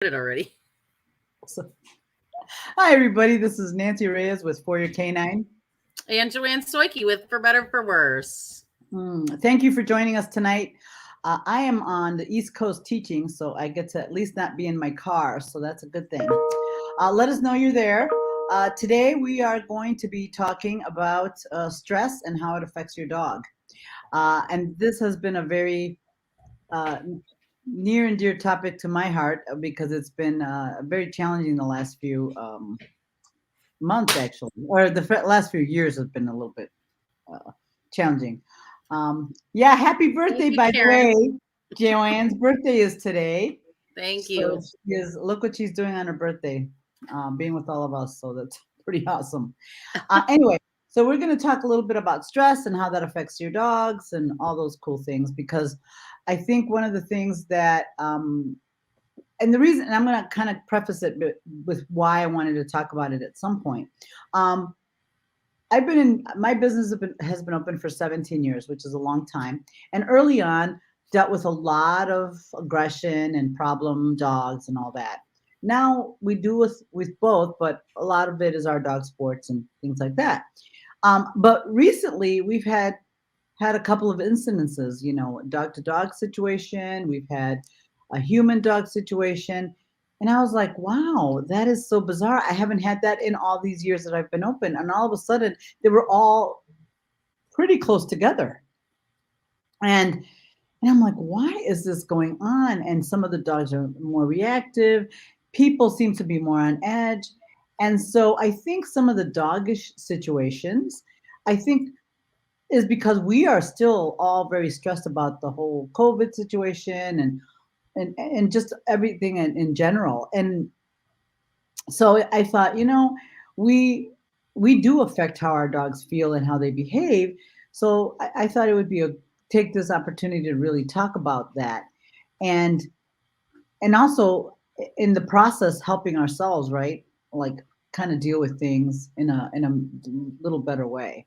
It already. So, hi, everybody. This is Nancy Reyes with For Your Canine. And Joanne Soike with For Better For Worse. Thank you for joining us tonight. I am on the East Coast teaching, so I get to at least not be in my car, so that's a good thing. Let us know you're there. Today, we are going to be talking about stress and how it affects your dog. And this has been a very near and dear topic to my heart because it's been very challenging the last few months, actually, or the last few years have been a little bit challenging. Yeah, happy Thank birthday, you, by the Karen. way. Joanne's birthday is today. Thank So you. she is, look what she's doing on her birthday, being with all of us. So that's pretty awesome. Anyway, so we're going to talk a little bit about stress and how that affects your dogs and all those cool things, because I think one of the things that, and the reason, and I'm going to kind of preface it with why I wanted to talk about it at some point. I've been in my business has been open for 17 years, which is a long time. And early on, dealt with a lot of aggression and problem dogs and all that. Now we do with both, but a lot of it is our dog sports and things like that. But recently, we've had a couple of incidences. You know, dog to dog situation. We've had a human dog situation. And I was like, wow, that is so bizarre. I haven't had that in all these years that I've been open. And all of a sudden, they were all pretty close together. And and I'm like, why is this going on? And some of the dogs are more reactive. People seem to be more on edge. And so I think some of the doggish situations, I think is because we are still all very stressed about the whole COVID situation and just everything in general. And so I thought, we we do affect how our dogs feel and how they behave. So I thought it would be a take this opportunity to really talk about that, and and also in the process helping ourselves, right? Like kind of deal with things in a little better way.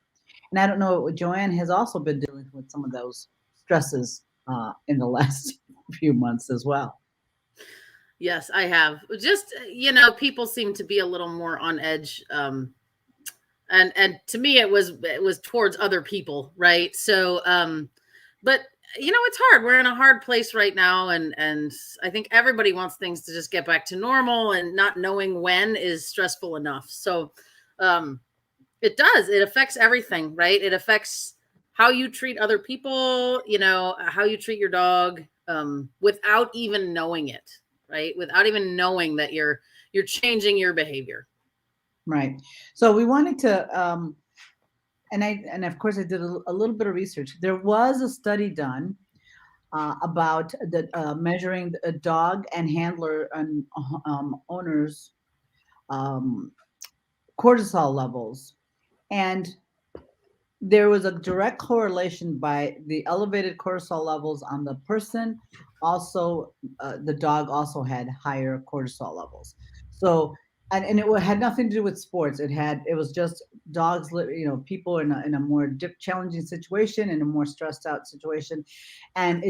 And I don't know, Joanne has also been dealing with some of those stresses in the last few months as well. Yes, I have. Just people seem to be a little more on edge. And to me, it was towards other people, right? So, but it's hard. We're in a hard place right now, and I think everybody wants things to just get back to normal, and not knowing when is stressful enough. So, um, it does. It affects everything, right? It affects how you treat other people, how you treat your dog, without even knowing it, right? Without even knowing that you're changing your behavior. Right. So we wanted to, and of course I did a little bit of research. There was a study done about the measuring a dog and handler and owners um, cortisol levels, and there was a direct correlation by the elevated cortisol levels on the person. Also, the dog also had higher cortisol levels. So, and it had nothing to do with sports. It was just dogs, people in a more challenging situation, in a more stressed out situation. And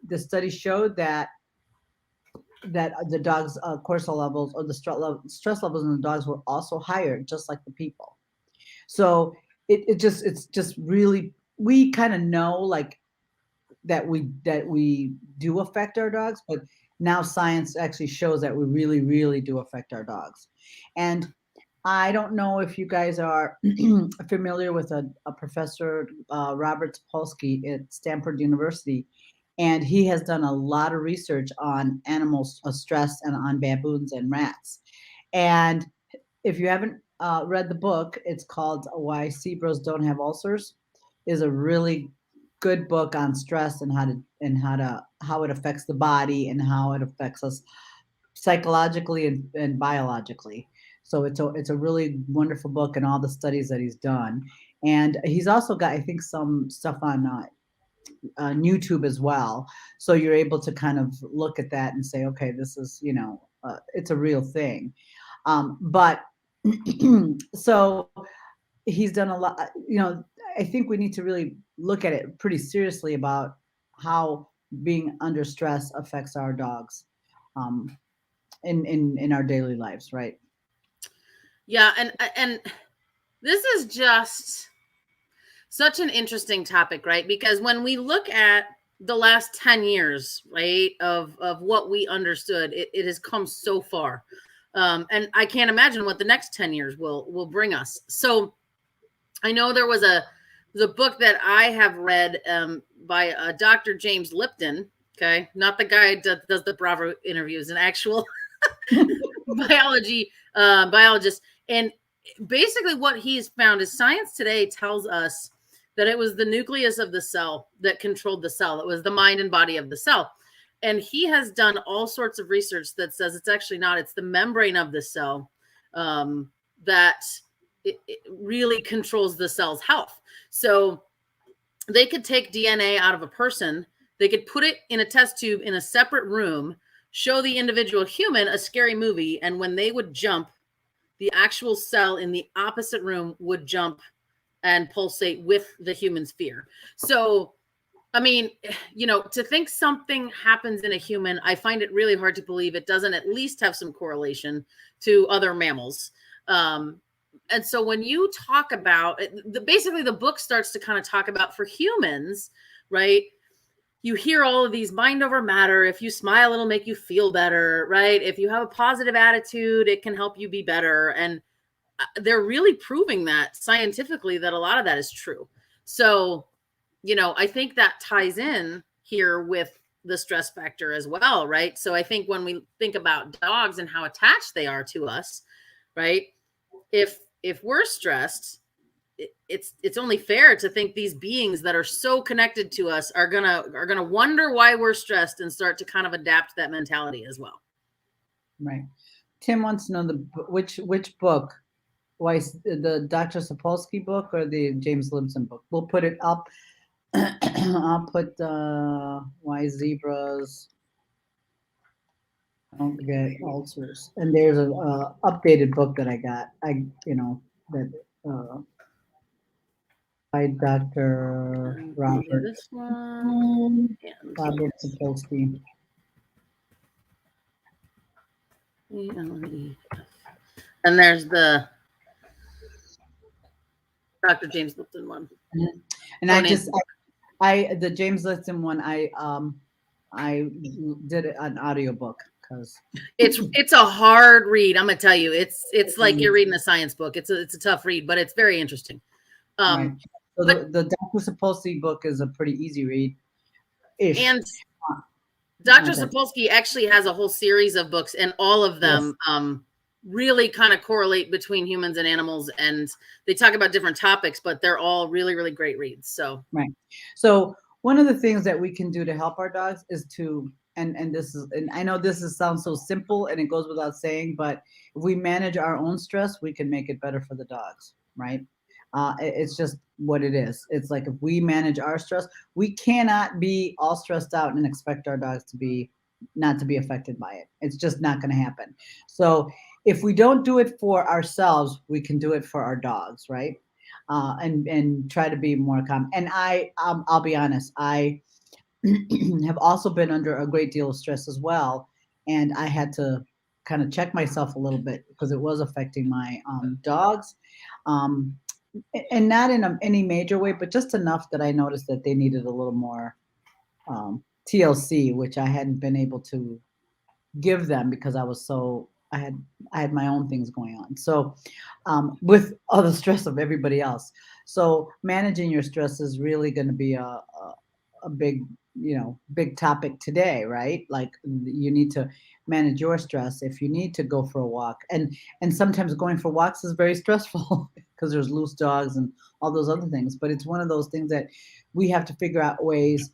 the study showed that the dog's cortisol levels or the stress levels in the dogs were also higher, just like the people. So it's just really, we kind of know, like, that we do affect our dogs, but now science actually shows that we really, really do affect our dogs. And I don't know if you guys are familiar with a professor, Robert Sapolsky at Stanford University, and he has done a lot of research on animal stress and on baboons and rats. And if you haven't read the book, it's called "Why Zebras Don't Have Ulcers." Is a really good book on stress and how it affects the body and how it affects us psychologically and biologically. So it's a really wonderful book and all the studies that he's done. And he's also got, I think, some stuff on YouTube as well. So you're able to kind of look at that and say, okay, this is, it's a real thing. But so he's done a lot. I think we need to really look at it pretty seriously about how being under stress affects our dogs. Um, in our daily lives, right? Yeah, and this is just such an interesting topic, right? Because when we look at the last 10 years, right, of what we understood, it has come so far. And I can't imagine what the next 10 years will bring us. So I know there was a book that I have read by Dr. James Lipton. Okay, not the guy that does the Bravo interviews, an actual biologist. And basically, what he's found is science today tells us that it was the nucleus of the cell that controlled the cell. It was the mind and body of the cell. And he has done all sorts of research that says it's actually not. It's the membrane of the cell that it really controls the cell's health. So they could take DNA out of a person, they could put it in a test tube in a separate room, show the individual human a scary movie, and when they would jump, the actual cell in the opposite room would jump and pulsate with the human's fear. So, I mean, to think something happens in a human, I find it really hard to believe it doesn't at least have some correlation to other mammals. And so when you talk about basically the book starts to kind of talk about for humans, right? You hear all of these mind over matter. If you smile, it'll make you feel better, right? If you have a positive attitude, it can help you be better. And they're really proving that scientifically that a lot of that is true. So, I think that ties in here with the stress factor as well, right? So I think when we think about dogs and how attached they are to us, right? If we're stressed, it's only fair to think these beings that are so connected to us are gonna wonder why we're stressed and start to kind of adapt that mentality as well. Right. Tim wants to know which book, why the Dr. Sapolsky book or the James Lipton book. We'll put it up. I'll put why zebras don't get ulcers. And there's a updated book that I got. That by Dr. Robert This one and Robert Sapolsky. and there's the Dr. James Lipton one. And I just the James Lipton one I did an audiobook because it's a hard read. I'm gonna tell you, it's like you're reading a science book. It's a tough read, but it's very interesting. Right. So the Dr. Sapolsky book is a pretty easy read. And Dr. Sapolsky actually has a whole series of books, and all of them really kind of correlate between humans and animals, and they talk about different topics, but they're all really, really great reads. So right. So one of the things that we can do to help our dogs is to and this is, and I know sounds so simple and it goes without saying, but if we manage our own stress, we can make it better for the dogs, right? It's just what it is. It's like if we manage our stress, we cannot be all stressed out and expect our dogs to be not to be affected by it. It's just not going to happen. So if we don't do it for ourselves, we can do it for our dogs, right? And try to be more calm. And I'll be honest, I have also been under a great deal of stress as well, and I had to kind of check myself a little bit because it was affecting my dogs. And not in any major way, but just enough that I noticed that they needed a little more TLC, which I hadn't been able to give them because I had my own things going on. So with all the stress of everybody else. So managing your stress is really going to be a big topic today, right? Like you need to manage your stress. If you need to go for a walk, and sometimes going for walks is very stressful because there's loose dogs and all those other things, but it's one of those things that we have to figure out ways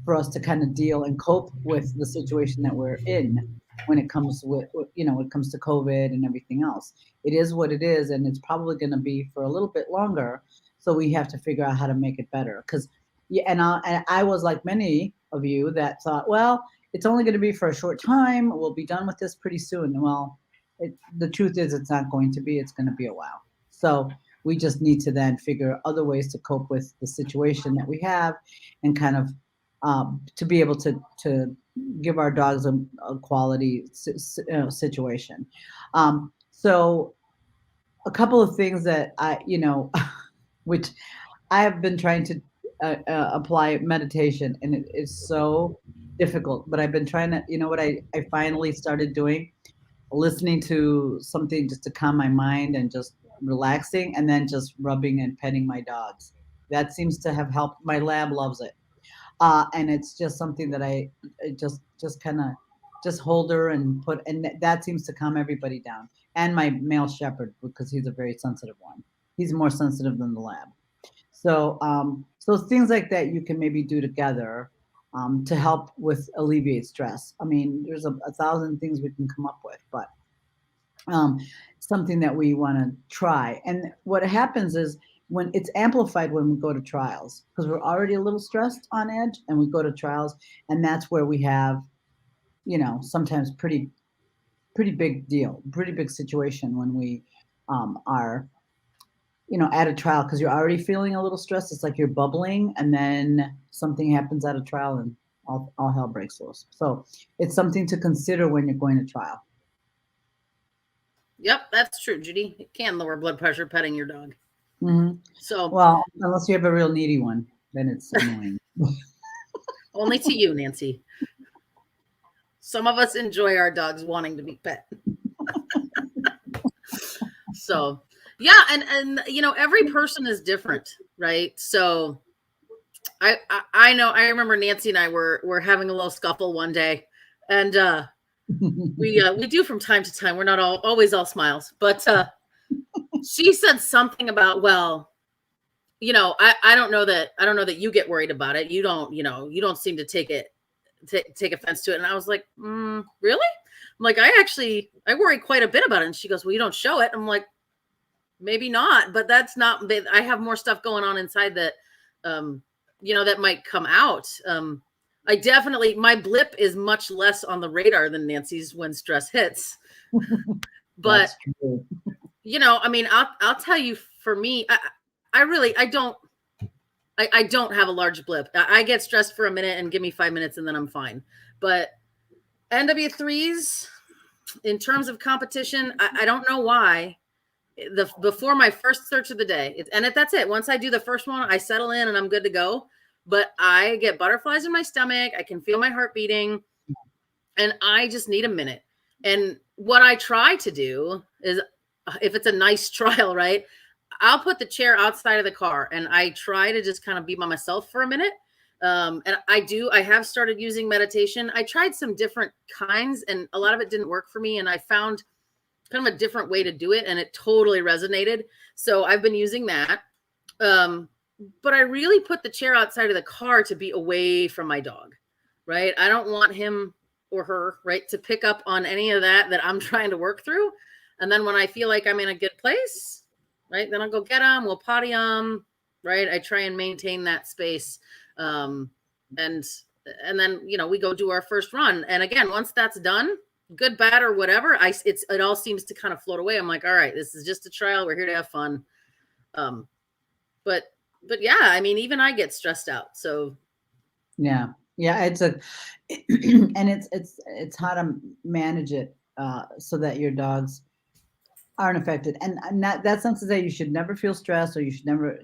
for us to kind of deal and cope with the situation that we're in when it comes when it comes to COVID and everything else. It is what it is, and it's probably going to be for a little bit longer, so we have to figure out how to make it better. Because and I was like many of you that thought, well, it's only going to be for a short time. We'll be done with this pretty soon. Well, the truth is it's not going to be. It's going to be a while. So we just need to then figure other ways to cope with the situation that we have and kind of to be able to give our dogs a quality situation. So a couple of things that which I have been trying to apply meditation, and it is so difficult. But I've been trying to, what I finally started doing, listening to something just to calm my mind and just relaxing, and then just rubbing and petting my dogs. That seems to have helped. My lab loves it, and it's just something that I just kind of just hold her and put, and that seems to calm everybody down. And my male shepherd, because he's a very sensitive one. He's more sensitive than the lab. So things like that you can maybe do together to help with alleviate stress. I mean, there's a thousand things we can come up with, but um, something that we want to try. And what happens is when it's amplified when we go to trials, because we're already a little stressed on edge, and we go to trials, and that's where we have, sometimes pretty big deal, pretty big situation when we are at a trial, because you're already feeling a little stressed. It's like you're bubbling, and then something happens at a trial, and all hell breaks loose. So it's something to consider when you're going to trial. Yep, that's true, Judy. It can lower blood pressure petting your dog. Mm-hmm. So, well, unless you have a real needy one, then it's annoying. Only to you, Nancy. Some of us enjoy our dogs wanting to be pet. So, yeah, and every person is different, right? So I know, I remember Nancy and I were having a little scuffle one day, and we do from time to time. We're not always all smiles, but she said something about, well, I don't know that you get worried about it. You don't seem to take offense to it. And I was like, really? I'm like, I worry quite a bit about it. And she goes, well, you don't show it. I'm like, maybe not, but that's not, I have more stuff going on inside that, that might come out. I definitely, my blip is much less on the radar than Nancy's when stress hits. But, I mean, I'll tell you, for me, I don't have a large blip. I get stressed for a minute and give me 5 minutes and then I'm fine. But NW3s, in terms of competition, I don't know why. Before my first search of the day, that's it. Once I do the first one, I settle in and I'm good to go. But I get butterflies in my stomach. I can feel my heart beating, and I just need a minute. And what I try to do is, if it's a nice trial, right, I'll put the chair outside of the car and I try to just kind of be by myself for a minute. And I have started using meditation. I tried some different kinds and a lot of it didn't work for me. And I found kind of a different way to do it, and it totally resonated. So I've been using that. But I really put the chair outside of the car to be away from my dog, right? I don't want him or her, right, to pick up on any of that I'm trying to work through. And then when I feel like I'm in a good place, right, then I'll go get them, we'll potty them, right? I try and maintain that space. And then, we go do our first run. And again, once that's done, good, bad, or whatever, it all seems to kind of float away. I'm like, all right, this is just a trial. We're here to have fun. But yeah, I mean, even I get stressed out. So yeah, it's and it's how to manage it so that your dogs aren't affected. And that's not to say you should never feel stressed, or you should never,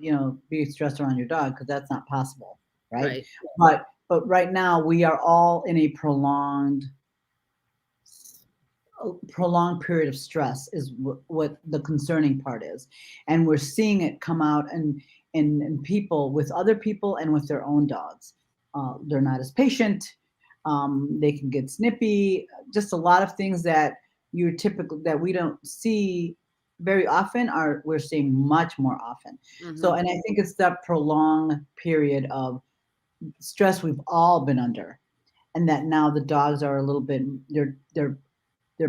be stressed around your dog, because that's not possible, right? But right now we are all in a prolonged period of stress is what the concerning part is. And we're seeing it come out in people, with other people and with their own dogs. They're not as patient. They can get snippy, just a lot of things that that we don't see very often we're seeing much more often. Mm-hmm. So, and I think it's that prolonged period of stress we've all been under, and that now the dogs are a little bit, they're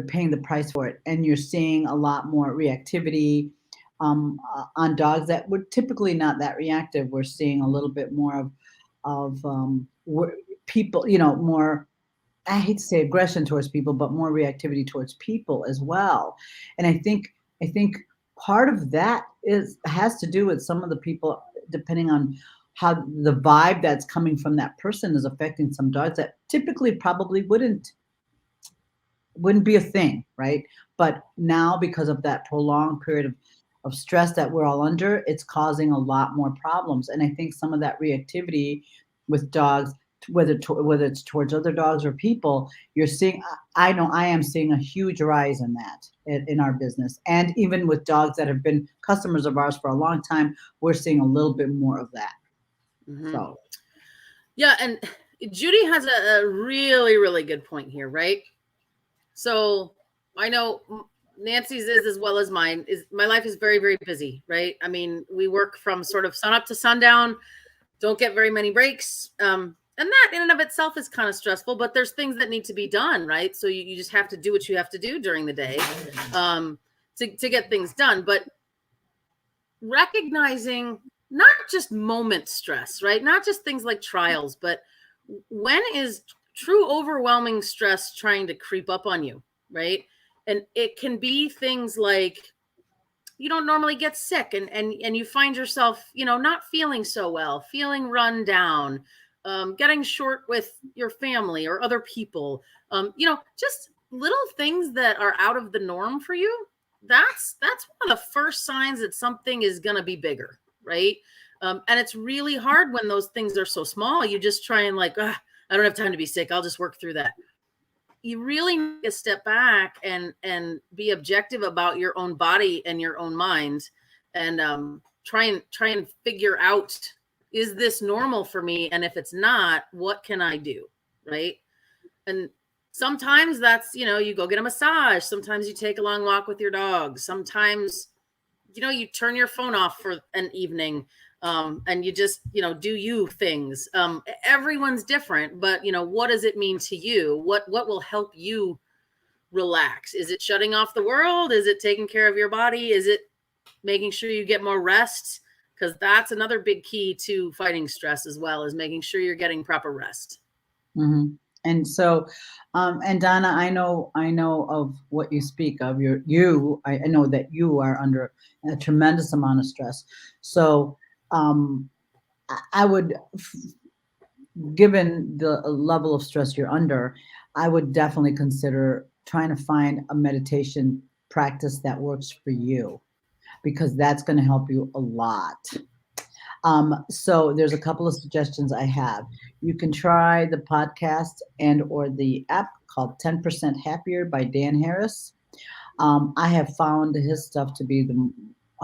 paying the price for it. And you're seeing a lot more reactivity on dogs that were typically not that reactive. We're seeing a little bit more of people, more, I hate to say aggression towards people, but more reactivity towards people as well. And I think part of that has to do with some of the people, depending on how the vibe that's coming from that person is affecting some dogs that typically probably wouldn't be a thing, right? But now, because of that prolonged period of stress that we're all under, it's causing a lot more problems. And I think some of that reactivity with dogs, whether it's towards other dogs or people, you're seeing. I know I am seeing a huge rise in that in our business, and even with dogs that have been customers of ours for a long time, we're seeing a little bit more of that. Hmm. So, Yeah, and Judy has a really, really good point here, right? So I know Nancy's is as well as mine. Is my life is very, very busy, right? I mean, we work from sort of sun up to sundown. Don't get very many breaks. And that in and of itself is kind of stressful, but there's things that need to be done, right? So you just have to do what you have to do during the day to get things done. But recognizing not just moment stress, right? Not just things like trials, but when is true overwhelming stress trying to creep up on you, right? And it can be things like you don't normally get sick and you find yourself, not feeling so well, feeling run down, getting short with your family or other people, just little things that are out of the norm for you. That's one of the first signs that something is going to be bigger, right? And it's really hard when those things are so small. You just try and like, I don't have time to be sick, I'll just work through that. You really need to step back and be objective about your own body and your own mind, and try and figure out, is this normal for me, and if it's not, what can I do, right? And sometimes that's, you go get a massage, sometimes you take a long walk with your dog, sometimes you turn your phone off for an evening, and you just do you things. Everyone's different, but what does it mean to you? What will help you relax? Is it shutting off the world? Is it taking care of your body? Is it making sure you get more rest? Because that's another big key to fighting stress as well, is making sure you're getting proper rest. mhm. And so, and Donna, I know of what you speak of. I know that you are under a tremendous amount of stress. So, I would, given the level of stress you're under, I would definitely consider trying to find a meditation practice that works for you, because that's going to help you a lot. So there's a couple of suggestions I have. You can try the podcast and or the app called 10% Happier by Dan Harris. I have found his stuff to be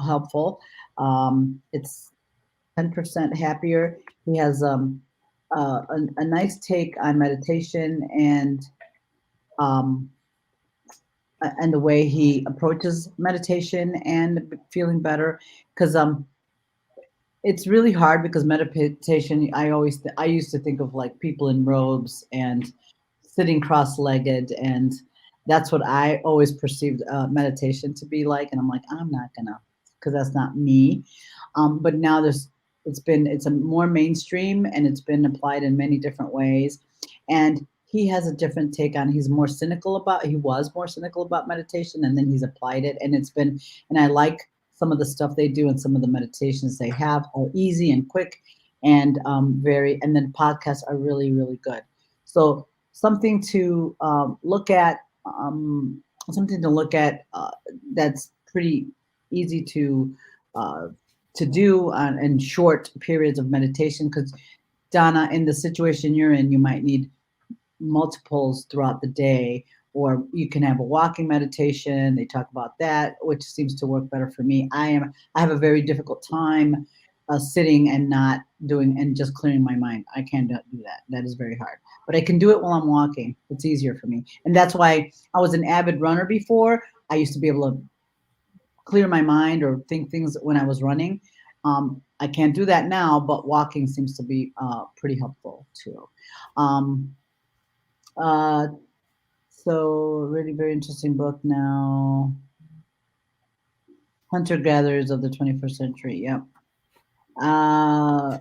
helpful. It's 10% Happier. He has a nice take on meditation um, and the way he approaches meditation and feeling better. Because it's really hard, because meditation, I used to think of like people in robes and sitting cross-legged, and that's what I always perceived meditation to be like. And I'm like, I'm not gonna, because that's not me. But now it's a more mainstream, and it's been applied in many different ways. And he has a different take on. He was more cynical about meditation, and then he's applied it, and and I like some of the stuff they do, and some of the meditations they have are easy and quick, and and then podcasts are really, really good. So look at, something to look at, that's pretty easy uh, to do in short periods of meditation. Because Donna, in the situation you're in, you might need multiples throughout the day, or you can have a walking meditation. They talk about that, which seems to work better for me. I have a very difficult time sitting and not doing and just clearing my mind. I can't do that. That is very hard. But I can do it while I'm walking. It's easier for me, and that's why I was an avid runner before. I used to be able to clear my mind or think things when I was running. I can't do that now, but walking seems to be pretty helpful too. Um, uh, so really very interesting book now. Hunter Gatherers of the 21st Century. Yep. Uh,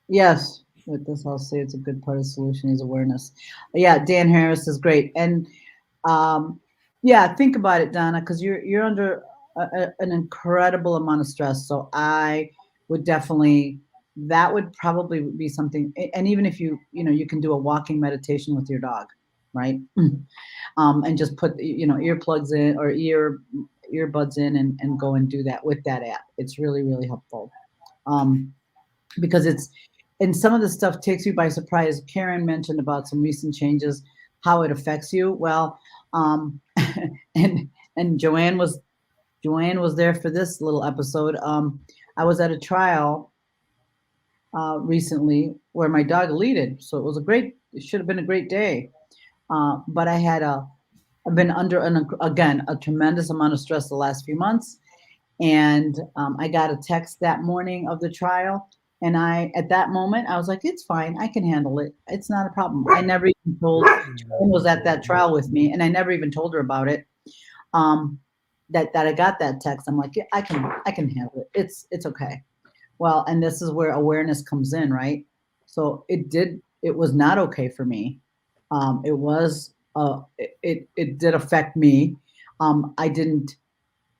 yes. With this, I'll say it's a good part of the solution is awareness. Yeah, Dan Harris is great, and um, yeah, think about it, Donna, because you're under an incredible amount of stress. So I would definitely, that would probably be something. And even if you can do a walking meditation with your dog, right? And just put earplugs in or earbuds in, and go and do that with that app. It's really, really helpful. Um, because it's, and some of the stuff takes you by surprise. Karen mentioned about some recent changes, how it affects you. Well, um, and Joanne was there for this little episode. I was at a trial recently where my dog leaded, so it should have been a great day. But I've been under again a tremendous amount of stress the last few months, and I got a text that morning of the trial, and at that moment I was like, it's fine, I can handle it. It's not a problem. I never even told Joanne was at that trial with me, and I never even told her about it. Um, that I got that text. I'm like, yeah, I can handle it. It's okay. Well, and this is where awareness comes in, right? So it was not okay for me. It did affect me. I didn't,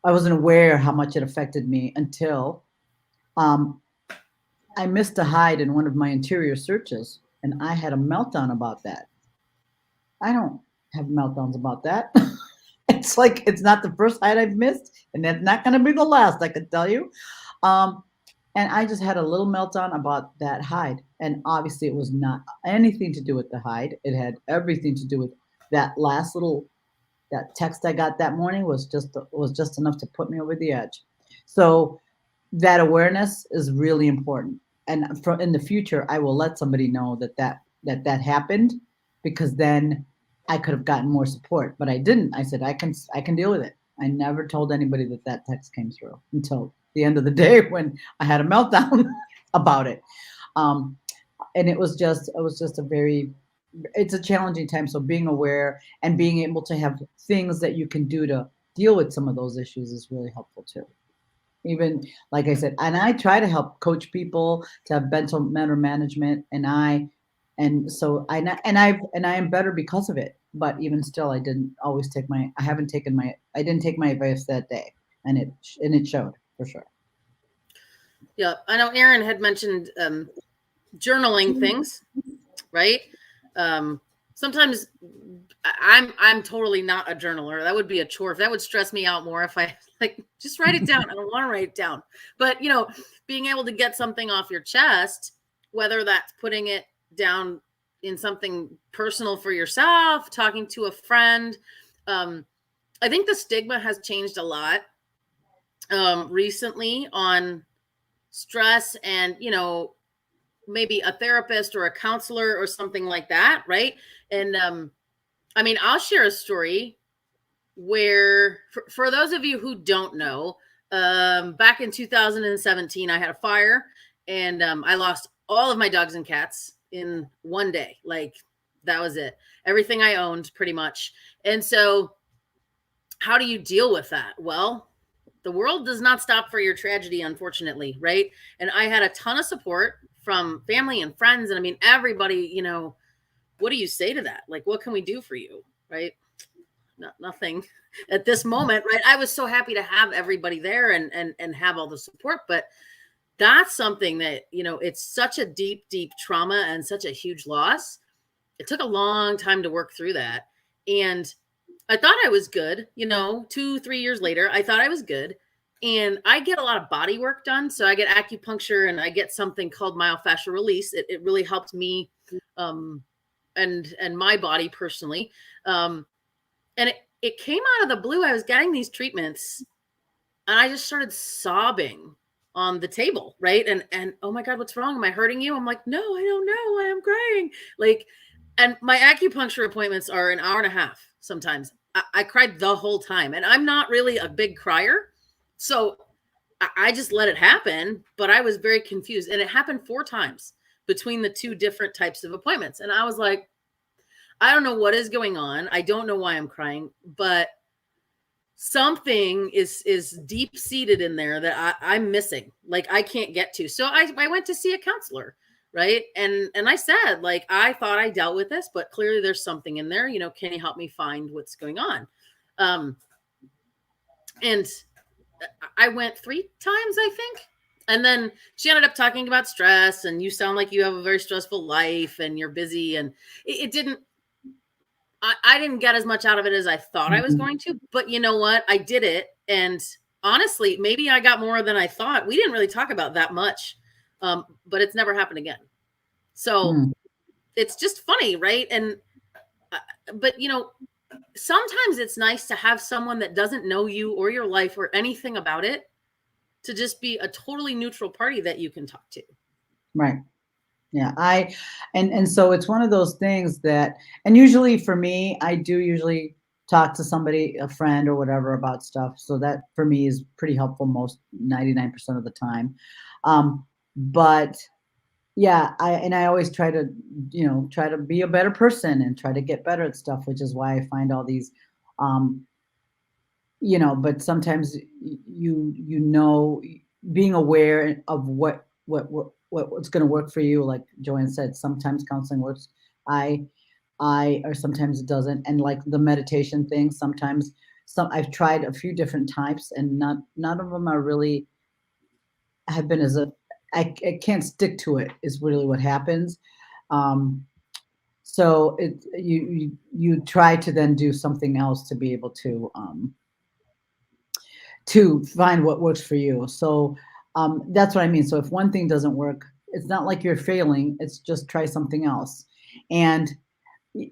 I wasn't aware how much it affected me until um, I missed a hide in one of my interior searches, and I had a meltdown about that. I don't have meltdowns about that. It's like it's not the first hide I've missed, and that's not going to be the last, I can tell you. Um, and I just had a little meltdown about that hide. And obviously, it was not anything to do with the hide. It had everything to do with that last little that text I got that morning was just enough to put me over the edge. So that awareness is really important. And in the future, I will let somebody know that happened, because then I could have gotten more support, but I didn't. I said I can deal with it. I never told anybody that text came through until the end of the day when I had a meltdown about it. Um, and it was just it's a challenging time. So being aware and being able to have things that you can do to deal with some of those issues is really helpful too. Even like I said, and I try to help coach people to have mental management, and I am better because of it. But even still, I didn't take my advice that day, and it showed for sure. Yeah, I know Aaron had mentioned journaling things, right? Um, Sometimes I'm totally not a journaler. That would be a chore. That would stress me out more if I like just write it down. I don't want to write it down. But being able to get something off your chest, whether that's putting it down in something personal for yourself, talking to a friend. I think the stigma has changed a lot recently on stress, and maybe a therapist or a counselor or something like that, right? And I mean, I'll share a story where, for those of you who don't know, back in 2017, I had a fire, and I lost all of my dogs and cats in one day. Like, that was it. Everything I owned, pretty much. And so, how do you deal with that? Well, the world does not stop for your tragedy, unfortunately, right? And I had a ton of support from family and friends. And I mean, everybody, what do you say to that? Like, what can we do for you? Right? Nothing at this moment, right? I was so happy to have everybody there and have all the support, but that's something that, it's such a deep, deep trauma and such a huge loss. It took a long time to work through that. And I thought I was good, 2, 3 years later, I thought I was good. And I get a lot of body work done. So I get acupuncture, and I get something called myofascial release. It really helped me and my body personally. And it came out of the blue. I was getting these treatments, and I just started sobbing on the table, right? And oh my God, what's wrong? Am I hurting you? I'm like, no, I don't know. I am crying. Like, and my acupuncture appointments are an hour and a half sometimes. I cried the whole time, and I'm not really a big crier. So I just let it happen, but I was very confused. And it happened 4 times between the 2 different types of appointments. And I was like, I don't know what is going on. I don't know why I'm crying, but something is deep seated in there that I'm missing. Like, I can't get to. So I went to see a counselor, right? And I said, like, I thought I dealt with this, but clearly there's something in there. Can you help me find what's going on? And I went 3 times, I think. And then she ended up talking about stress, and you sound like you have a very stressful life and you're busy. And it didn't, I didn't get as much out of it as I thought I was Mhm. going to. But you know what? I did it. And honestly, maybe I got more than I thought. We didn't really talk about that much, but it's never happened again. So Mm. it's just funny, right? And, but sometimes it's nice to have someone that doesn't know you or your life or anything about it, to just be a totally neutral party that you can talk to. Right. Yeah, and so it's one of those things that, and usually for me, I do usually talk to somebody, a friend or whatever, about stuff. So that for me is pretty helpful most 99% of the time. But yeah, I always try to, try to be a better person and try to get better at stuff, which is why I find all these, um, but sometimes being aware of what's going to work for you, like Joanne said, sometimes counseling works. I or sometimes it doesn't. And like the meditation thing, sometimes I've tried a few different types, and none of them are really have been as a I can't stick to it is really what happens. Um, so you try to then do something else to be able to find what works for you. So that's what I mean. So if one thing doesn't work, it's not like you're failing. It's just try something else. And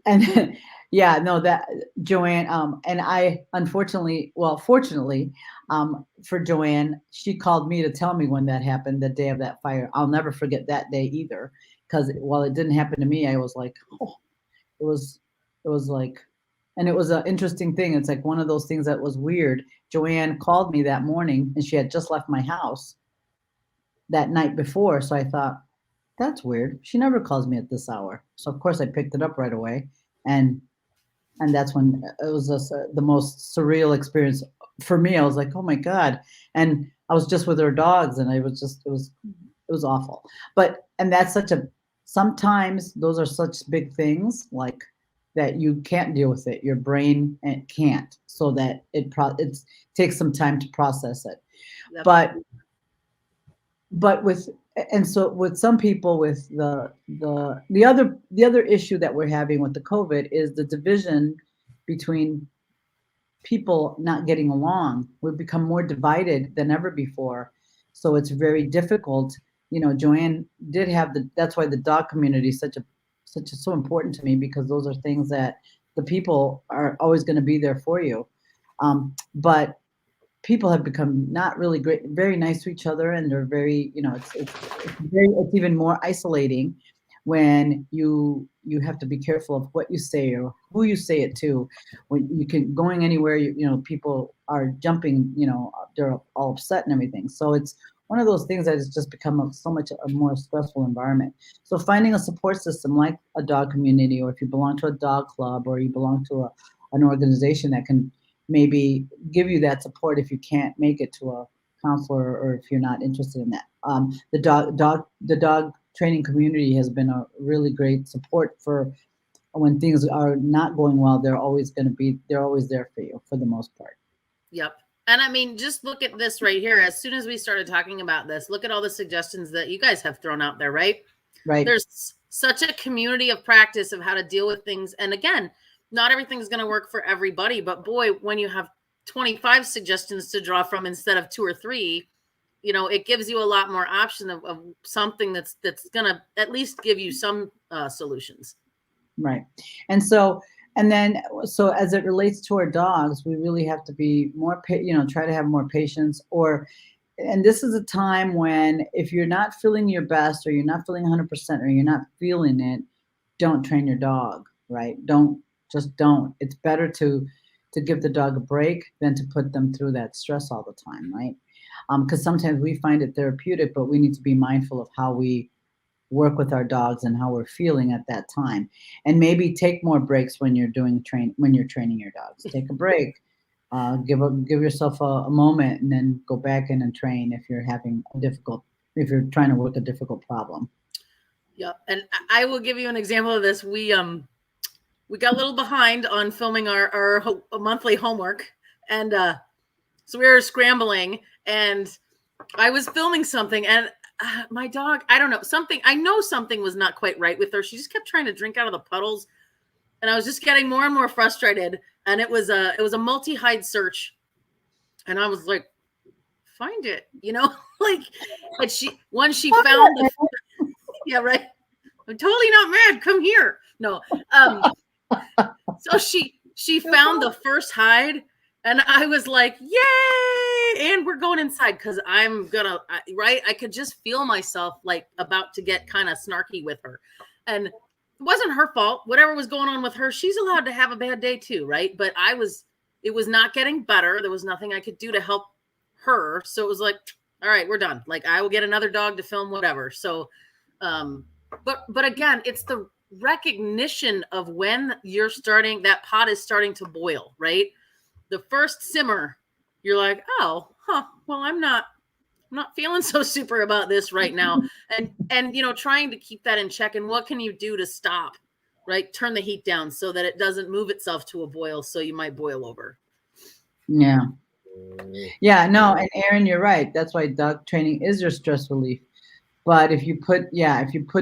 and yeah, no, that Joanne, and I unfortunately, well, fortunately, for Joanne, she called me to tell me when that happened, the day of that fire. I'll never forget that day either, because while it didn't happen to me, I was like, oh, it was it was like, and it was an interesting thing. It's like one of those things that was weird. Joanne called me that morning, and she had just left my house that night before. So I thought, that's weird. She never calls me at this hour. So of course I picked it up right away, and that's when it was just the most surreal experience for me. I was like, oh my god, and I was just with her dogs, and I was just it was awful. But and that's such a sometimes those are such big things, like that you can't deal with it. Your brain can't, so that it takes some time to process it. Yep. But with and so with some people, with the other issue that we're having with the COVID is the division between people not getting along. We've become more divided than ever before. So it's very difficult. Joanne did have that's why the dog community is so important to me, because those are things that the people are always going to be there for you. But people have become not really great, very nice to each other, and they're very, it's even more isolating when you have to be careful of what you say or who you say it to. When you can going anywhere, people are jumping, they're all upset and everything. So it's one of those things that has just become so much a more stressful environment. So finding a support system like a dog community, or if you belong to a dog club, or you belong to an organization that can maybe give you that support if you can't make it to a counselor, or if you're not interested in that. The dog training community has been a really great support for when things are not going well. They're always there for you for the most part. Yep. And I mean, just look at this right here. As soon as we started talking about this, look at all the suggestions that you guys have thrown out there, right? Right. There's such a community of practice of how to deal with things. And again, not everything's going to work for everybody, but boy, when you have 25 suggestions to draw from instead of two or three, it gives you a lot more option of something that's going to at least give you some solutions. Right. And so, and then, so as it relates to our dogs, we really have to be more, try to have more patience. And this is a time when, if you're not feeling your best, or you're not feeling 100%, or you're not feeling it, don't train your dog, right? Don't. It's better to give the dog a break than to put them through that stress all the time, right? Because sometimes we find it therapeutic, but we need to be mindful of how we work with our dogs and how we're feeling at that time, and maybe take more breaks when you're training your dogs. Take a break, give yourself a moment, and then go back in and train if you're trying to work a difficult problem. Yep. And I will give you an example of this. We got a little behind on filming our monthly homework, and so we were scrambling, and I was filming something and my dog, I don't know, I know something was not quite right with her. She just kept trying to drink out of the puddles. And I was just getting more and more frustrated. And it was a multi-hide search. And I was like, find it, like, but once she found the, yeah, right. I'm totally not mad. Come here. No. So she found the first hide and I was like, yay. And we're going inside because I'm gonna, right. I could just feel myself like about to get kind of snarky with her. And it wasn't her fault. Whatever was going on with her, she's allowed to have a bad day too, right? But it was not getting better. There was nothing I could do to help her. So it was like, all right, we're done. Like I will get another dog to film whatever. So, but again, it's the recognition of when that pot is starting to boil, right? The first simmer, you're like, oh, well, I'm not feeling so super about this right now. And trying to keep that in check. And what can you do to stop, right? Turn the heat down so that it doesn't move itself to a boil. So you might boil over. Yeah. Yeah, no, and Aaron, you're right. That's why dog training is your stress relief. But if you put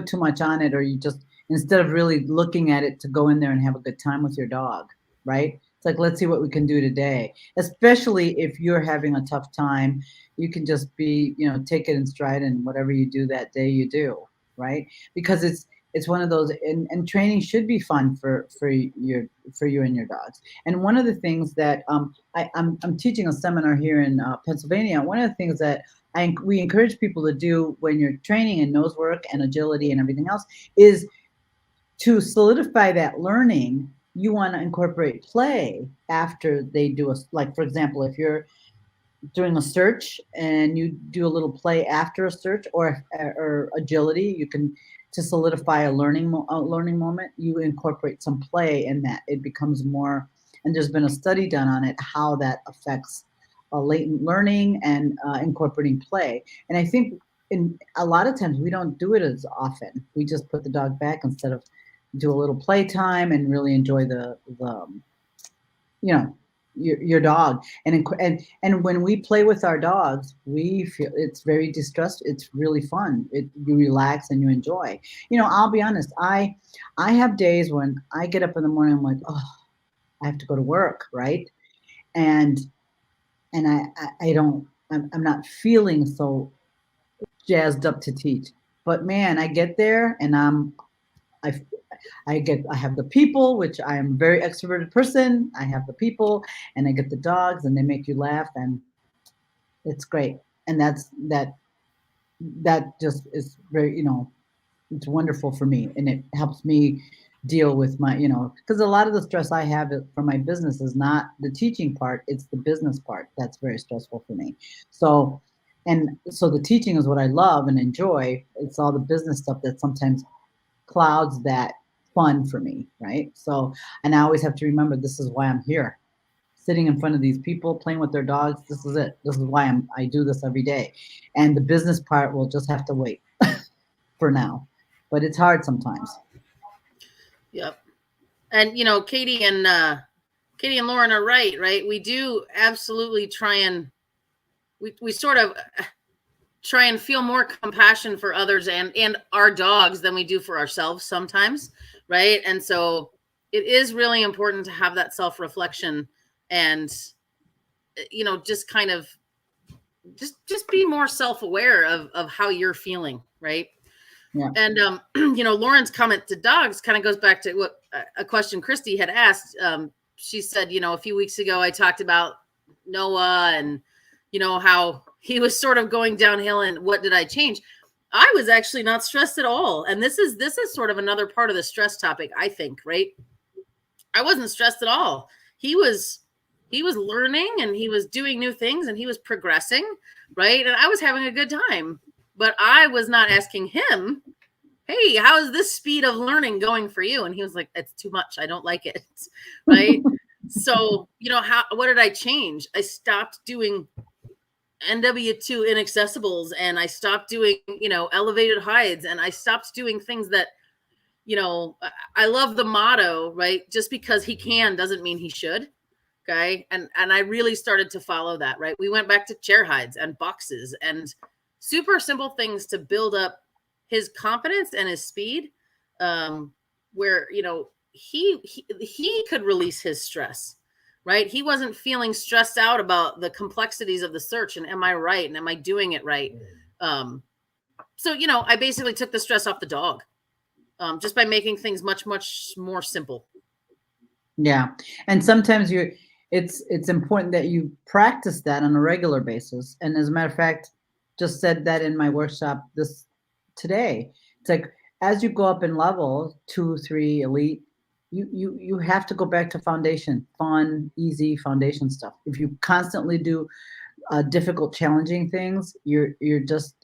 too much on it, or you just, instead of really looking at it to go in there and have a good time with your dog, right? It's like, let's see what we can do today. Especially if you're having a tough time, you can just take it in stride, and whatever you do that day, you do, right? Because it's one of those, and training should be fun for you and your dogs. And one of the things that I'm teaching a seminar here in Pennsylvania. One of the things that we encourage people to do when you're training in nose work and agility and everything else is to solidify that learning. You want to incorporate play after they do like, for example, if you're doing a search and you do a little play after a search or agility, you can, to solidify a learning moment, you incorporate some play in that. It becomes more, and there's been a study done on it, how that affects latent learning and incorporating play. And I think in a lot of times we don't do it as often. We just put the dog back instead of do a little play time and really enjoy the your dog. And when we play with our dogs, we feel it's very distressed. It's really fun. You relax and you enjoy. I'll be honest. I have days when I get up in the morning, I'm like, oh, I have to go to work, right? And I don't, I'm not feeling so jazzed up to teach. But man, I get there and I I have the people, which I am a very extroverted person. I have the people and I get the dogs and they make you laugh, and it's great. And that just is very, it's wonderful for me, and it helps me deal with my, because a lot of the stress I have for my business is not the teaching part, it's the business part that's very stressful for me. So the teaching is what I love and enjoy. It's all the business stuff that sometimes clouds that fun for me, right? So, and I always have to remember, this is why I'm here, sitting in front of these people, playing with their dogs. This is it. This is why I do this every day. And the business part will just have to wait for now, but it's hard sometimes. Yep. And Katie and Lauren are right? We do absolutely try and we sort of try and feel more compassion for others and our dogs than we do for ourselves sometimes, right? And so it is really important to have that self-reflection and just kind of just be more self-aware of how you're feeling, right? Yeah. And Lauren's comment to dogs kind of goes back to what a question Christy had asked. She said, a few weeks ago I talked about Noah and how he was sort of going downhill and what did I change? I was actually not stressed at all. And this is sort of another part of the stress topic, I think, right? I wasn't stressed at all. He was learning and he was doing new things and he was progressing, right? And I was having a good time, but I was not asking him, hey, how is this speed of learning going for you? And he was like, it's too much. I don't like it. Right. So, what did I change? I stopped doing NW2 inaccessibles and I stopped doing, elevated hides, and I stopped doing things that, I love the motto, right? Just because he can doesn't mean he should. Okay. And I really started to follow that, right? We went back to chair hides and boxes and super simple things to build up his confidence and his speed. Where, he could release his stress, right? He wasn't feeling stressed out about the complexities of the search and am I right? And am I doing it right? So, I basically took the stress off the dog, just by making things much, much more simple. Yeah. And sometimes it's important that you practice that on a regular basis. And as a matter of fact, just said that in my workshop this today. It's like as you go up in level 2, 3, elite, you have to go back to foundation, fun, easy foundation stuff. If you constantly do difficult, challenging things, you're just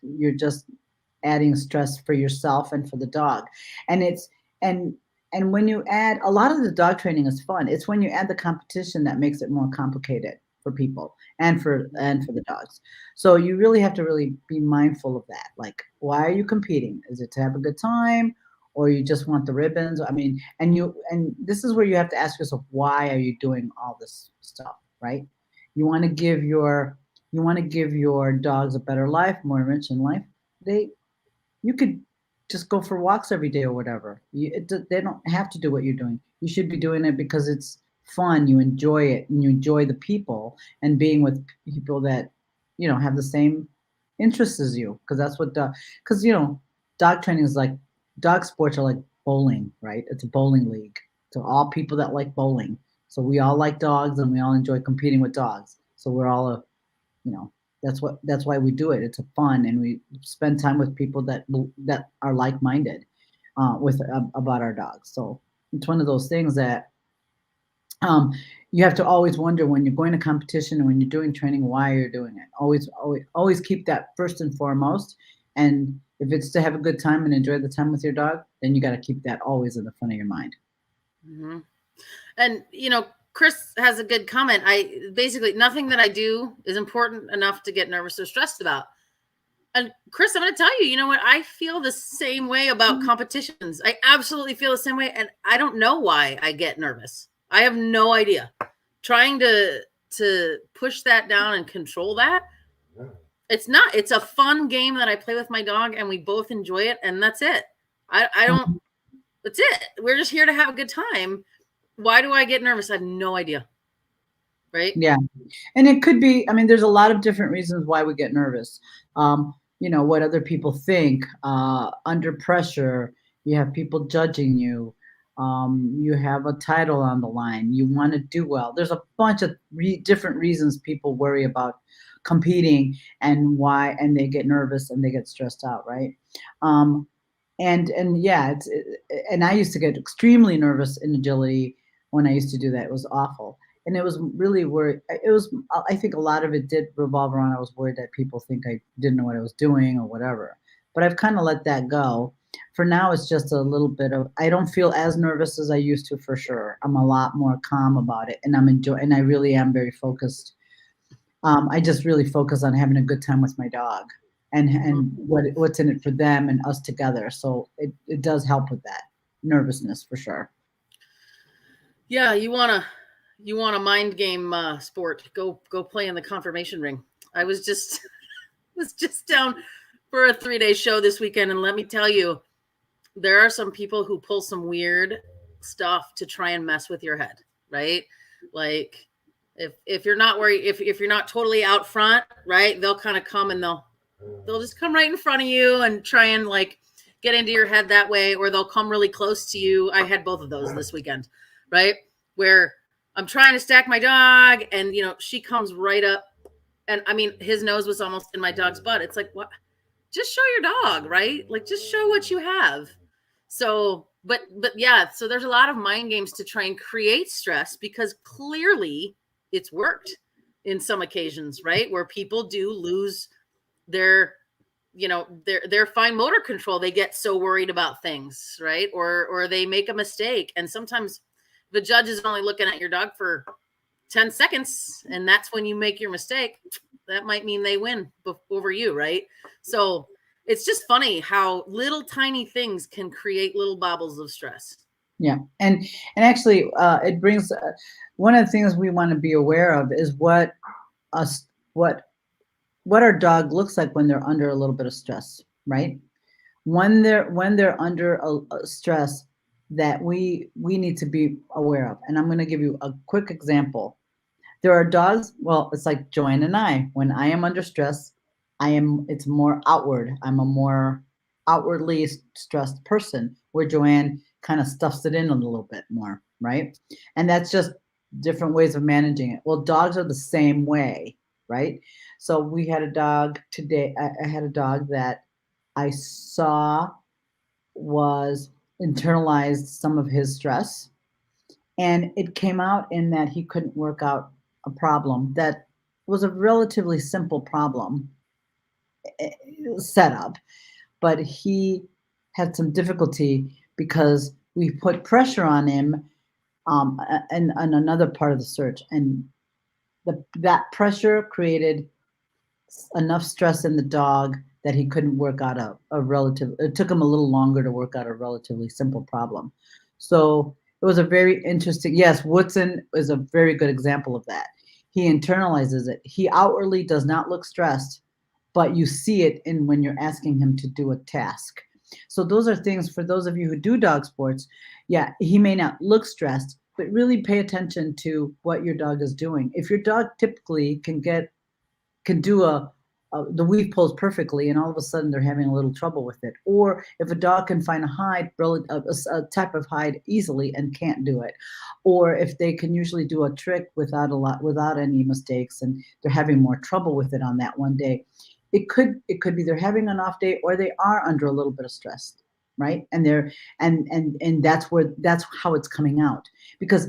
adding stress for yourself and for the dog. And it's and and when you add a lot of the dog training is fun. It's when you add the competition that makes it more complicated for people and for the dogs. So you really have to really be mindful of that. Like, why are you competing? Is it to have a good time? Or you just want the ribbons? I mean, and this is where you have to ask yourself, why are you doing all this stuff, right? You want to give your you want to give your dogs a better life, more rich in life. They You could just go for walks every day or whatever. They don't have to do what you're doing. You should be doing it because it's fun. You enjoy it, and you enjoy the people and being with people that have the same interests as you. Because that's what because dog training is like dog sports are like bowling, right? It's a bowling league. So all people that like bowling. So we all like dogs and we all enjoy competing with dogs. So we're all you know that's why we do it. It's a fun, and we spend time with people that are like-minded with about our dogs. So it's one of those things that um, you have to always wonder when you're going to competition and when you're doing training why you're doing it. Always keep that first and foremost. And if it's to have a good time and enjoy the time with your dog, then you got to keep that always in the front of your mind. Mm-hmm. And Chris has a good comment. I basically nothing that I do is important enough to get nervous or stressed about. And Chris, I'm going to tell you, you know what? I feel the same way about competitions. I absolutely feel the same way, and I don't know why I get nervous. I have no idea. Trying to push that down and control that. It's not. It's a fun game that I play with my dog, and we both enjoy it, and that's it. I don't. That's it. We're just here to have a good time. Why do I get nervous? I have no idea. Right? Yeah. And it could be, I mean, there's a lot of different reasons why we get nervous. What other people think, under pressure, you have people judging you, you have a title on the line, you want to do well. There's a bunch of different reasons people worry about competing and they get nervous and they get stressed out, right? Um, and yeah, and I used to get extremely nervous in agility when I used to do that. It was awful. And it was really worried. I think a lot of it did revolve around, I was worried that people think I didn't know what I was doing or whatever. But I've kind of let that go. For now, it's just a little bit of, I don't feel as nervous as I used to, for sure. I'm a lot more calm about it, and and I really am very focused. I just really focus on having a good time with my dog and what's in it for them and us together. So it does help with that nervousness for sure. Yeah, you want a mind game sport? Go play in the confirmation ring. I was just was just down for a 3-day show this weekend, and let me tell you, there are some people who pull some weird stuff to try and mess with your head, right? Like if you're not worried, if you're not totally out front, right? They'll kind of come and they'll just come right in front of you and try and like get into your head that way, or they'll come really close to you. I had both of those this weekend, right? Where I'm trying to stack my dog and she comes right up, and I mean his nose was almost in my dog's butt. It's like, what? Just show your dog, right? Like just show what you have. So, but yeah, so there's a lot of mind games to try and create stress because clearly it's worked in some occasions, right? Where people do lose their their fine motor control. They get so worried about things, right? Or they make a mistake, and sometimes the judge is only looking at your dog for 10 seconds, and that's when you make your mistake. That might mean they win over you, right? So it's just funny how little tiny things can create little bobbles of stress. Yeah, and actually, it brings one of the things we want to be aware of is us what what our dog looks like when they're under a little bit of stress, right? When they're under a stress that we need to be aware of. And I'm going to give you a quick example. There are dogs, well, it's like Joanne and I. When I am under stress, it's more outward. I'm a more outwardly stressed person, where Joanne kind of stuffs it in a little bit more, right? And that's just different ways of managing it. Well, dogs are the same way, right? So we had a dog today. I had a dog that I saw was internalized some of his stress, and it came out in that he couldn't work out a problem that was a relatively simple problem eh, setup, but he had some difficulty because we put pressure on him, and another part of the search, and that pressure created enough stress in the dog that he couldn't work out it took him a little longer to work out a relatively simple problem. So it was a very interesting, yes, Woodson is a very good example of that. He internalizes it. He outwardly does not look stressed, but you see it in when you're asking him to do a task. So those are things for those of you who do dog sports. Yeah, he may not look stressed, but really pay attention to what your dog is doing. If your dog typically can do the weave pose perfectly, and all of a sudden they're having a little trouble with it. Or if a dog can find a hide, a type of hide easily and can't do it, or if they can usually do a trick without any mistakes, and they're having more trouble with it on that one day, it could be they're having an off day, or they are under a little bit of stress, right? And they're and that's how it's coming out. Because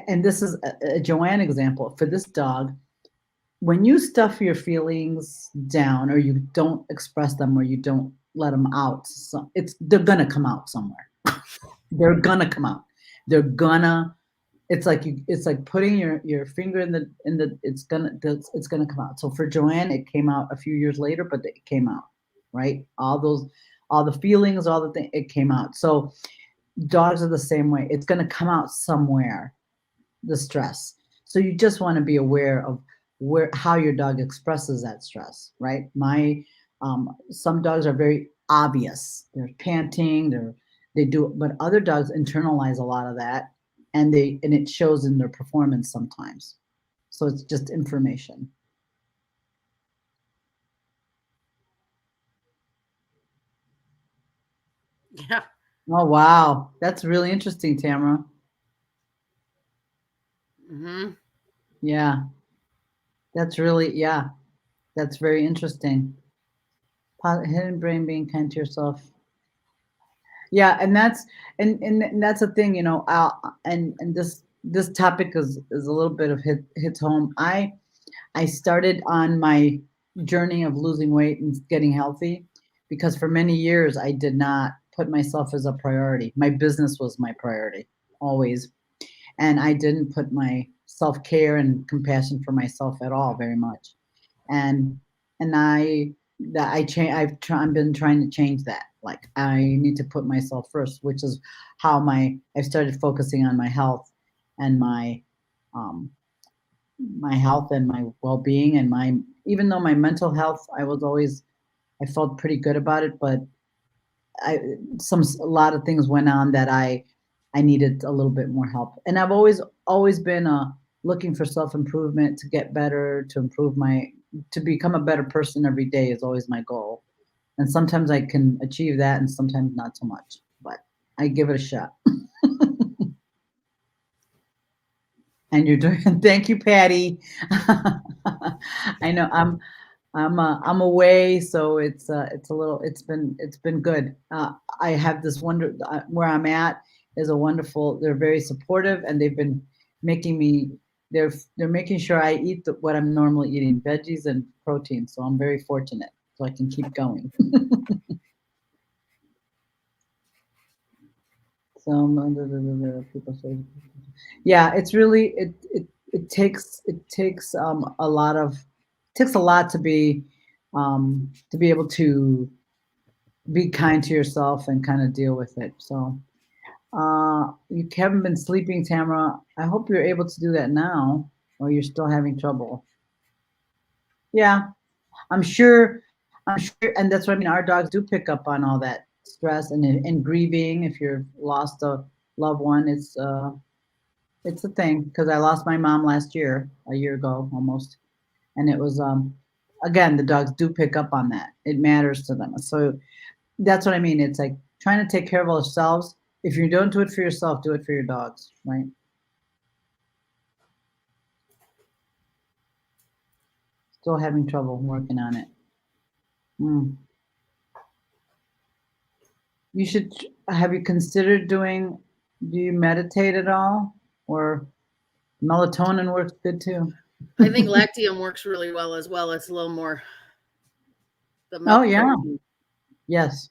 and this is a Joanne example for this dog. When you stuff your feelings down, or you don't express them, or you don't let them out, so they're gonna come out somewhere. They're gonna come out. They're gonna. It's like putting your finger in the. It's gonna come out. So for Joanne, it came out a few years later, but it came out, right. All the feelings, all the things, it came out. So dogs are the same way. It's gonna come out somewhere, the stress. So you just want to be aware of how your dog expresses that stress, right? Some dogs are very obvious. They're panting, they do, but other dogs internalize a lot of that, and it shows in their performance sometimes. So it's just information. Yeah. Oh wow, that's really interesting, Tamara. Hmm. Yeah, yeah, that's very interesting. Hidden brain, being kind to yourself. Yeah, and that's a thing, and this topic is a little bit of hits home. I started on my journey of losing weight and getting healthy because for many years I did not put myself as a priority. My business was my priority always, and I didn't put my self-care and compassion for myself at all very much. And and I that I change I've been trying to change that. Like, I need to put myself first, which is how I started focusing on my health, and um my health and my well-being, and my even though my mental health, I felt pretty good about it, but I a lot of things went on that I needed a little bit more help. And I've always been looking for self-improvement, to get better, to become a better person every day is always my goal. And sometimes I can achieve that, and sometimes not so much, but I give it a shot. And you're doing thank you, Patty. I know I'm away, so it's a little it's been good. I have this where I'm at is a wonderful. They're very supportive, and they've been making me. They're making sure I eat what I'm normally eating, veggies and protein. So I'm very fortunate, so I can keep going. People say, yeah, it's really it takes a lot of takes a lot to be able to be kind to yourself and kind of deal with it. So You haven't been sleeping, Tamara. I hope you're able to do that now, or you're still having trouble. Yeah, I'm sure. I'm sure, and that's what I mean. Our dogs do pick up on all that stress and grieving. If you've lost a loved one, it's a thing. Because I lost my mom last year, a year ago almost, and it was again the dogs do pick up on that. It matters to them. So that's what I mean. It's like trying to take care of ourselves. If you don't do it for yourself, do it for your dogs, right? Still having trouble working on it. Mm. You should have you considered doing do you meditate at all? Or melatonin works good too. I think Lactium works really well as well. It's a little more the Oh milk yeah. protein. Yes.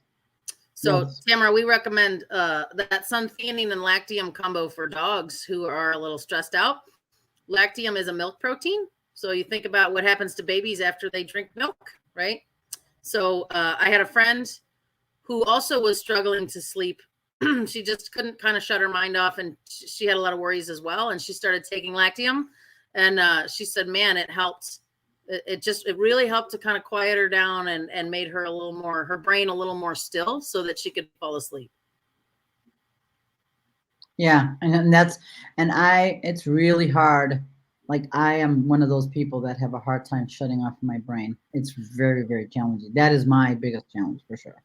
So, Yes. Tamara, we recommend that sun-theanine and Lactium combo for dogs who are a little stressed out. Lactium is a milk protein. So you think about what happens to babies after they drink milk, right? So I had a friend who also was struggling to sleep. She just couldn't kind of shut her mind off, and she had a lot of worries as well. And she started taking Lactium, and she said, "Man, it helped. It really helped to kind of quiet her down and made her a little more her brain a little more still, so that she could fall asleep." Yeah. And that's and I it's really hard. Like I am one of those people that have a hard time shutting off my brain. It's very, very challenging. That is my biggest challenge for sure.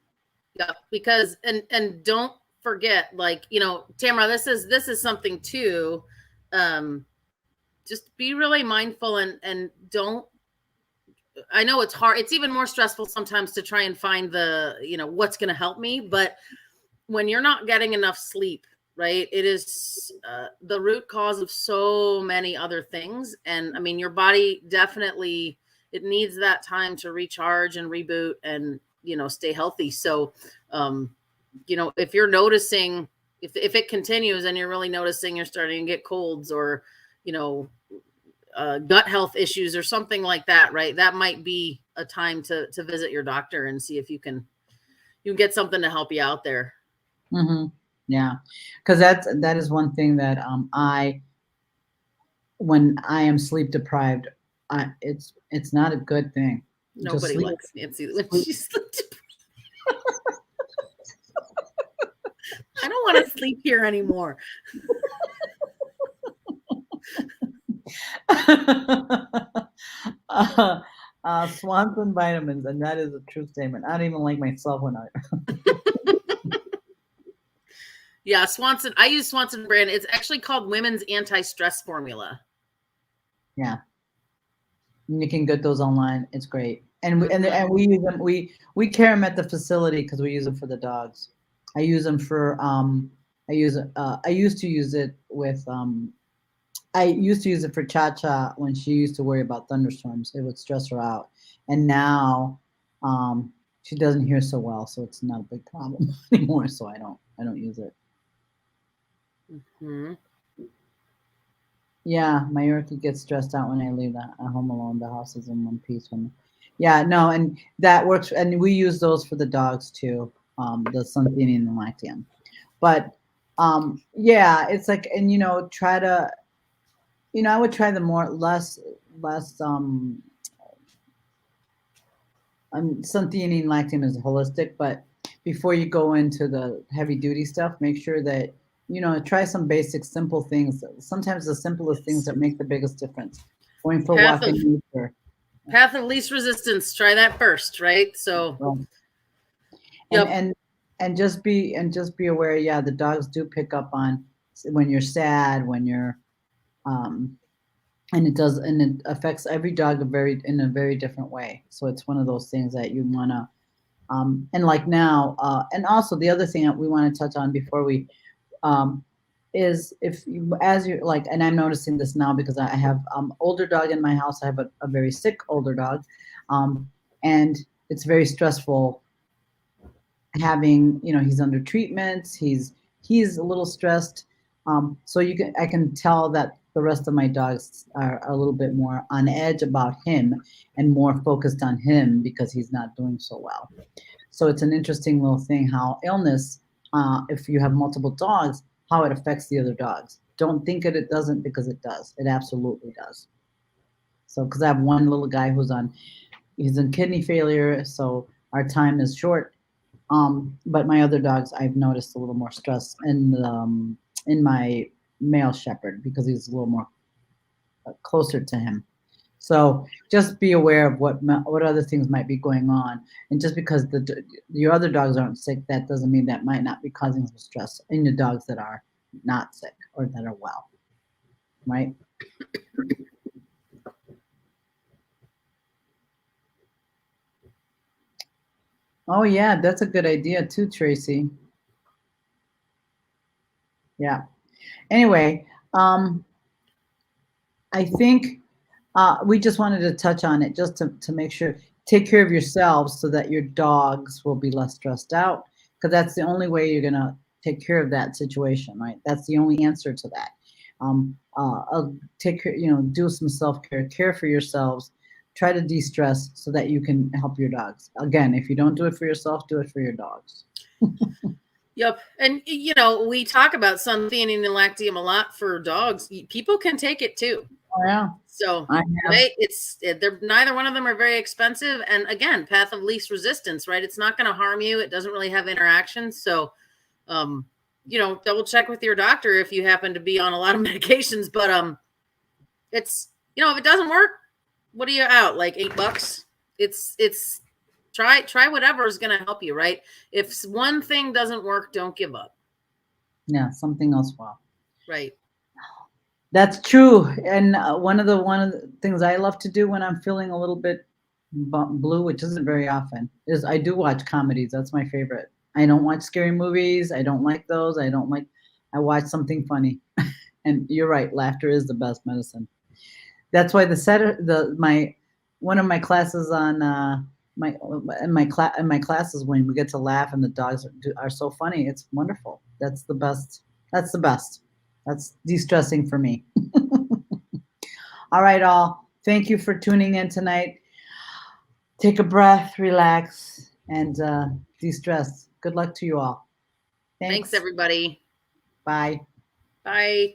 Yeah, because and don't forget, like, Tamara, this is something too. Um, just be really mindful and don't. I know it's hard. It's even more stressful sometimes to try and find what's going to help me. But when you're not getting enough sleep, right, it is the root cause of so many other things. And I mean, your body definitely it needs that time to recharge and reboot and stay healthy. So, if you're noticing if it continues and you're really noticing you're starting to get colds or you know gut health issues or something like that, right? That might be a time to visit your doctor and see if you can get something to help you out there. Hmm. Yeah. Because that is one thing that I when I am sleep deprived, it's not a good thing. Just Nobody sleep, likes Nancy when sleep. she's I don't want to sleep here anymore. uh, Swanson vitamins, and that is a true statement. I don't even like myself when I. Yeah, Swanson. I use Swanson brand. It's actually called Women's Anti-Stress Formula. Yeah, you can get those online. It's great, and Mm-hmm. we use them. We carry them at the facility because we use them for the dogs. I use them for I used to use it with I used to use it for Cha Cha when she used to worry about thunderstorms. It would stress her out. And now she doesn't hear so well, so it's not a big problem anymore. So I don't use it. Mm-hmm. Yeah, my Yorkie gets stressed out when I leave the home alone. The house is in one piece when yeah, no, and that works and we use those for the dogs too, the Sunthini and the Lactium. But yeah, it's like and try to I would try the more less Suntheanine lactam is holistic, but before you go into the heavy duty stuff, make sure that try some basic simple things. Sometimes the simplest things that make the biggest difference. Going for a Path walk of in nature. path of least resistance. Try that first, right? So, Well, and yep. and and just be aware. Yeah, the dogs do pick up on when you're sad, when you're um, and it affects every dog in a very different way. So it's one of those things that you want to and like now, and also the other thing that we want to touch on before we um, is if you, as you're like, and I'm noticing this now because I have older dog in my house. I have a very sick older dog, um, and it's very stressful having he's under treatment. He's a little stressed. So I can tell that the rest of my dogs are a little bit more on edge about him and more focused on him because he's not doing so well. So it's an interesting little thing how illness if you have multiple dogs, how it affects the other dogs. Don't think it doesn't, because it does. It absolutely does. So, because I have one little guy he's in kidney failure, so our time is short. But my other dogs, I've noticed a little more stress in my male shepherd, because he's a little more closer to him. So just be aware of what other things might be going on, and just because your other dogs aren't sick, that doesn't mean that might not be causing some stress in the dogs that are not sick or that are well, right? Oh yeah, that's a good idea too, Tracy. Yeah. Anyway, I think we just wanted to touch on it just to make sure, take care of yourselves so that your dogs will be less stressed out, because that's the only way you're going to take care of that situation, right? That's the only answer to that. Take care, do some self-care, care for yourselves, try to de-stress so that you can help your dogs. Again, if you don't do it for yourself, do it for your dogs. Yep. And, we talk about suntheanine and lactium a lot for dogs. People can take it too. Oh, yeah. So, I have. right, they're neither one of them are very expensive. And again, path of least resistance, right? It's not going to harm you. It doesn't really have interactions. So, double check with your doctor if you happen to be on a lot of medications. But it's, if it doesn't work, what are you out? Like $8? It's try whatever is going to help you, right? If one thing doesn't work, don't give up. Yeah, something else will. Right. That's true. And one of the things I love to do when I'm feeling a little bit blue, which isn't very often, is I do watch comedies. That's my favorite. I don't watch scary movies. I don't like those. I watch something funny. And you're right, laughter is the best medicine. That's why one of my classes on my classes, when we get to laugh and the dogs are so funny, it's wonderful. That's the best. That's the best. That's de-stressing for me. All right, all. Thank you for tuning in tonight. Take a breath, relax, and de-stress. Good luck to you all. Thanks Thanks. everybody. Bye. Bye.